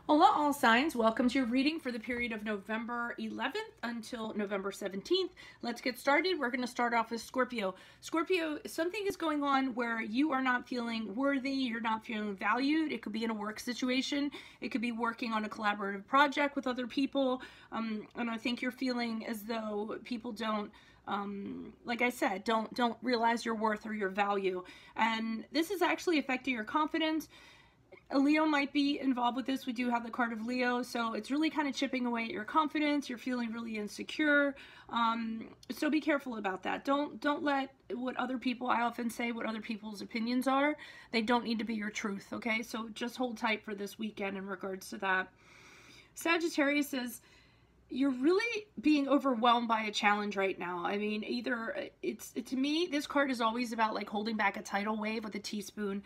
Hola all signs, welcome to your reading for the period of November 11th until November 17th. Let's get started. We're going to start off with Scorpio. Scorpio, something is going on where you are not feeling worthy, you're not feeling valued. It could be in a work situation, it could be working on a collaborative project with other people, and I think you're feeling as though people don't like I said, don't realize your worth or your value. And this is actually affecting your confidence. A Leo might be involved with this. We do have the card of Leo, so it's really kind of chipping away at your confidence. You're feeling really insecure, so be careful about that. Don't let what other people, I often say what other people's opinions are, they don't need to be your truth, okay? So just hold tight for this weekend in regards to that. Sagittarius says, you're really being overwhelmed by a challenge right now. I mean, either to me, this card is always about like holding back a tidal wave with a teaspoon.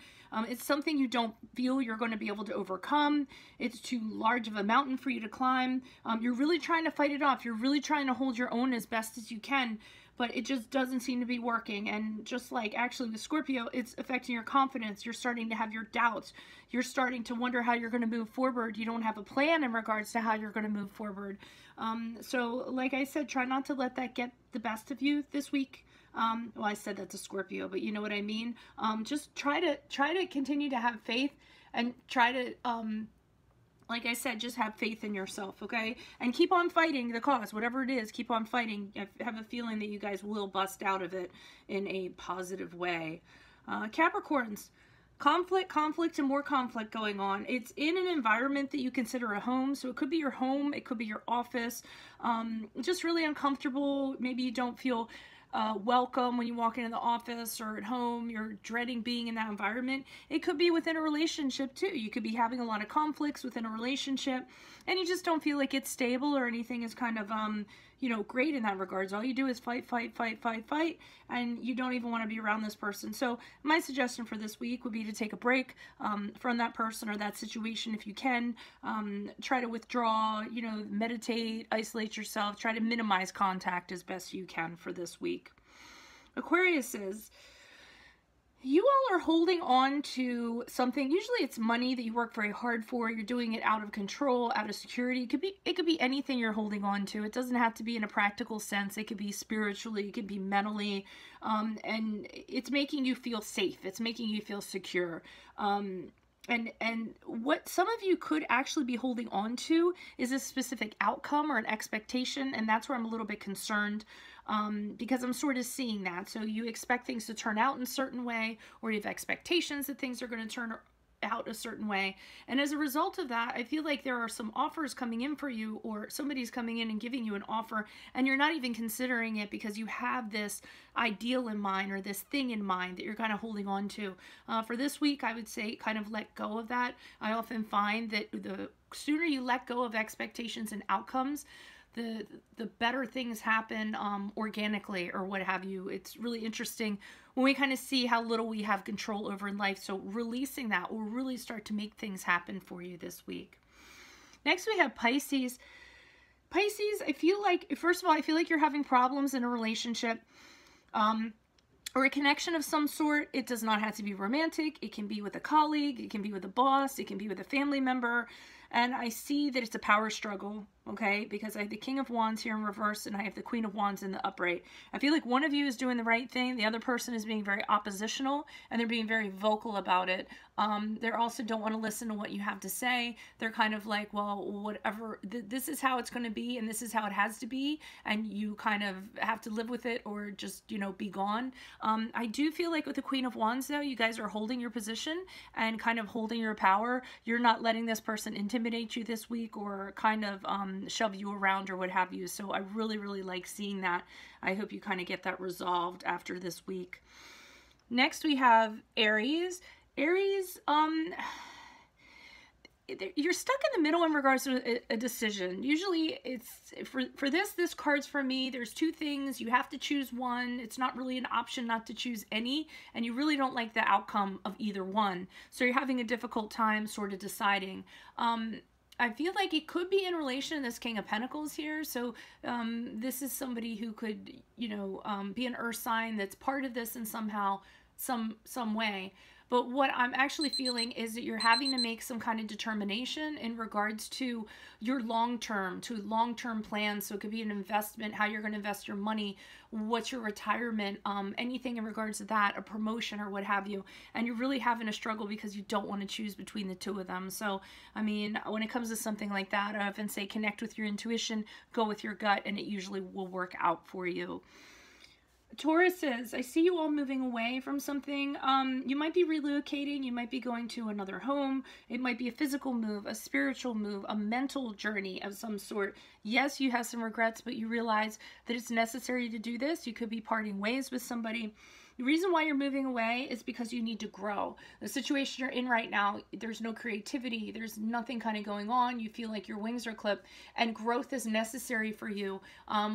It's something you don't feel you're going to be able to overcome. It's too large of a mountain for you to climb. You're really trying to fight it off. You're really trying to hold your own as best as you can, but it just doesn't seem to be working. And just like actually with Scorpio, it's affecting your confidence. You're starting to have your doubts. You're starting to wonder how you're going to move forward. You don't have a plan in regards to how you're going to move forward. So like I said, try not to let that get the best of you this week. Well, I said that to Scorpio, but you know what I mean? Just try to continue to have faith and try to, like I said, just have faith in yourself, okay? And keep on fighting the cause, whatever it is, keep on fighting. I have a feeling that you guys will bust out of it in a positive way. Capricorns, conflict, and more conflict going on. It's in an environment that you consider a home, so it could be your home, it could be your office, just really uncomfortable. Maybe you don't feel welcome when you walk into the office or at home. You're dreading being in that environment. It could be within a relationship too. You could be having a lot of conflicts within a relationship and you just don't feel like it's stable or anything is kind of you know, great in that regards. All you do is fight, and you don't even want to be around this person. So my suggestion for this week would be to take a break from that person or that situation if you can. Try to withdraw, you know, meditate, isolate yourself, try to minimize contact as best you can for this week. Aquarius says, you all are holding on to something. Usually it's money that you work very hard for. You're doing it out of control, out of security. It could be anything you're holding on to. It doesn't have to be in a practical sense. It could be spiritually, it could be mentally, and it's making you feel safe. It's making you feel secure. And what some of you could actually be holding on to is a specific outcome or an expectation, and that's where I'm a little bit concerned, because I'm sort of seeing that. So you expect things to turn out in a certain way, or you have expectations that things are going to turn out a certain way, and as a result of that, I feel like there are some offers coming in for you, or somebody's coming in and giving you an offer, and you're not even considering it because you have this ideal in mind or this thing in mind that you're kind of holding on to. For this week, I would say kind of let go of that. I often find that the sooner you let go of expectations and outcomes, the better things happen organically or what have you. It's really interesting when we kind of see how little we have control over in life. So releasing that will really start to make things happen for you this week. Next we have Pisces. Pisces, I feel like, first of all, I feel like you're having problems in a relationship or a connection of some sort. It does not have to be romantic. It can be with a colleague, it can be with a boss, it can be with a family member. And I see that it's a power struggle, okay? Because I have the King of Wands here in reverse and I have the Queen of Wands in the upright. I feel like one of you is doing the right thing. The other person is being very oppositional and they're being very vocal about it. They also don't want to listen to what you have to say. They're kind of like, well, whatever, this is how it's going to be and this is how it has to be. And you kind of have to live with it or just, you know, be gone. I do feel like with the Queen of Wands though, you guys are holding your position and kind of holding your power. You're not letting this person intimidate you this week or kind of shove you around or what have you. So I really like seeing that. I hope you kind of get that resolved after this week. Next we have Aries. Aries, you're stuck in the middle in regards to a decision. Usually it's for this card's for me. There's two things. You have to choose one. It's not really an option not to choose any, and you really don't like the outcome of either one. So you're having a difficult time sort of deciding. I feel like it could be in relation to this King of Pentacles here. So this is somebody who could, you know, be an earth sign that's part of this in somehow, some way. But what I'm actually feeling is that you're having to make some kind of determination in regards to your long-term plans. So it could be an investment, how you're going to invest your money, what's your retirement, anything in regards to that, a promotion or what have you. And you're really having a struggle because you don't want to choose between the two of them. So, I mean, when it comes to something like that, I often say connect with your intuition, go with your gut, and it usually will work out for you. Tauruses, I see you all moving away from something. You might be relocating, you might be going to another home, it might be a physical move, a spiritual move, a mental journey of some sort. Yes, you have some regrets, but you realize that it's necessary to do this. You could be parting ways with somebody. The reason why you're moving away is because you need to grow. The situation you're in right now, there's no creativity, there's nothing kind of going on, you feel like your wings are clipped, and growth is necessary for you.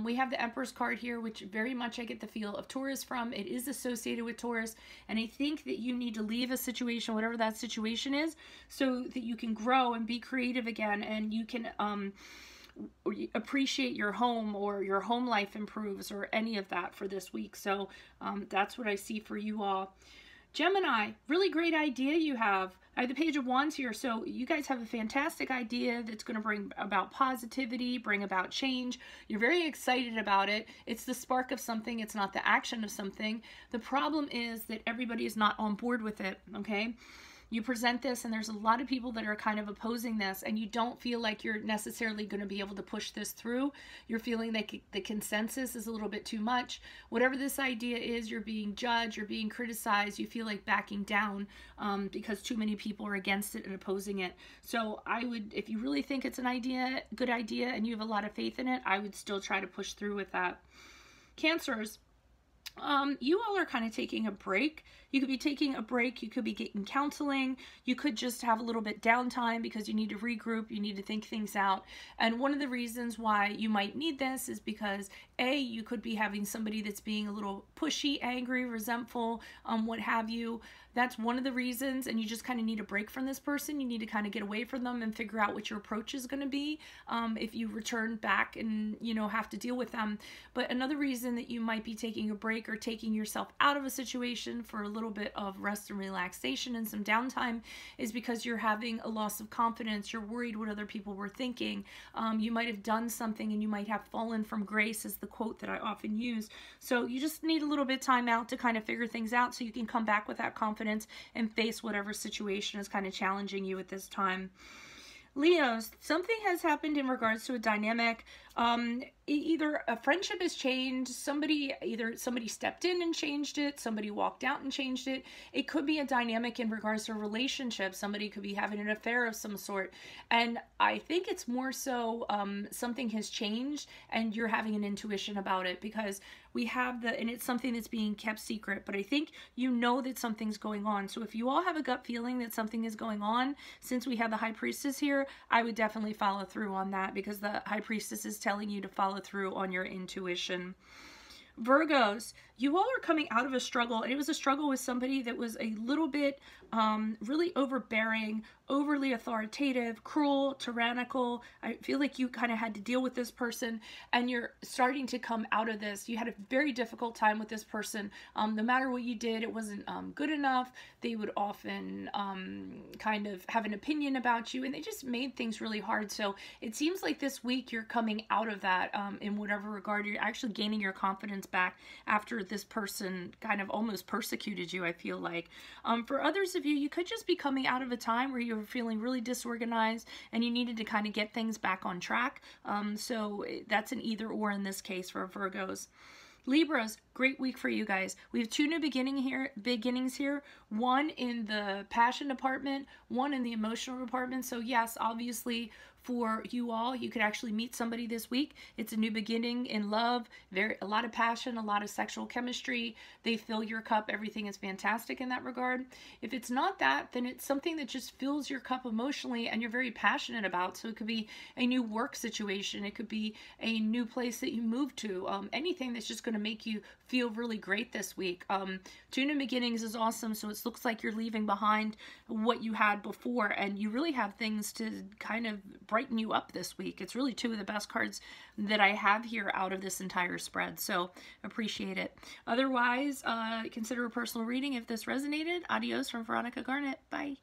We have the Empress card here, which very much I get the feel of Taurus from. It is associated with Taurus, and I think that you need to leave a situation, whatever that situation is, so that you can grow and be creative again, and you can appreciate your home, or your home life improves, or any of that for this week. So that's what I see for you all. Gemini, really great idea you have. I have the Page of Wands here, so you guys have a fantastic idea that's going to bring about positivity, bring about change. You're very excited about it. It's the spark of something. It's not the action of something. The problem is that everybody is not on board with it, okay? You present this and there's a lot of people that are kind of opposing this, and you don't feel like you're necessarily going to be able to push this through. You're feeling like the consensus is a little bit too much. Whatever this idea is, you're being judged, you're being criticized, you feel like backing down because too many people are against it and opposing it. So I would, if you really think it's an idea, good idea, and you have a lot of faith in it, I would still try to push through with that. Cancers. You all are kind of taking a break. You could be taking a break, you could be getting counseling, you could just have a little bit downtime because you need to regroup, you need to think things out. And one of the reasons why you might need this is because A, you could be having somebody that's being a little pushy, angry, resentful, what have you. That's one of the reasons, and you just kind of need a break from this person. You need to kind of get away from them and figure out what your approach is going to be if you return back and, you know, have to deal with them. But another reason that you might be taking a break or taking yourself out of a situation for a little bit of rest and relaxation and some downtime is because you're having a loss of confidence. You're worried what other people were thinking. You might have done something and you might have fallen from grace, is the quote that I often use. So you just need a little bit of time out to kind of figure things out so you can come back with that confidence and face whatever situation is kind of challenging you at this time. Leos, something has happened in regards to a dynamic. Either a friendship has changed, either somebody stepped in and changed it, somebody walked out and changed it. It could be a dynamic in regards to a relationship. Somebody could be having an affair of some sort. And I think it's more so something has changed and you're having an intuition about it, because we have and it's something that's being kept secret, but I think you know that something's going on. So if you all have a gut feeling that something is going on, since we have the High Priestess here, I would definitely follow through on that, because the High Priestess is telling you to follow through on your intuition. Virgos, you all are coming out of a struggle, and it was a struggle with somebody that was a little bit really overbearing, overly authoritative, cruel, tyrannical. I feel like you kind of had to deal with this person, and you're starting to come out of this. You had a very difficult time with this person. No matter what you did, it wasn't good enough. They would often kind of have an opinion about you, and they just made things really hard. So it seems like this week you're coming out of that in whatever regard. You're actually gaining your confidence back after this person kind of almost persecuted you, I feel like. For others of you, you could just be coming out of a time where you were feeling really disorganized and you needed to kind of get things back on track. So that's an either or in this case for Virgos. Libras, great week for you guys. We have two new beginnings here. One in the passion department, one in the emotional department. So yes, obviously for you all, you could actually meet somebody this week. It's a new beginning in love, a lot of passion, a lot of sexual chemistry. They fill your cup. Everything is fantastic in that regard. If it's not that, then it's something that just fills your cup emotionally and you're very passionate about. So it could be a new work situation. It could be a new place that you move to. Anything that's just going to make you feel really great this week. Tune in beginnings is awesome, so it looks like you're leaving behind what you had before, and you really have things to kind of brighten you up this week. It's really two of the best cards that I have here out of this entire spread, so appreciate it. Otherwise, consider a personal reading if this resonated. Adios from Veronica Garnett. Bye.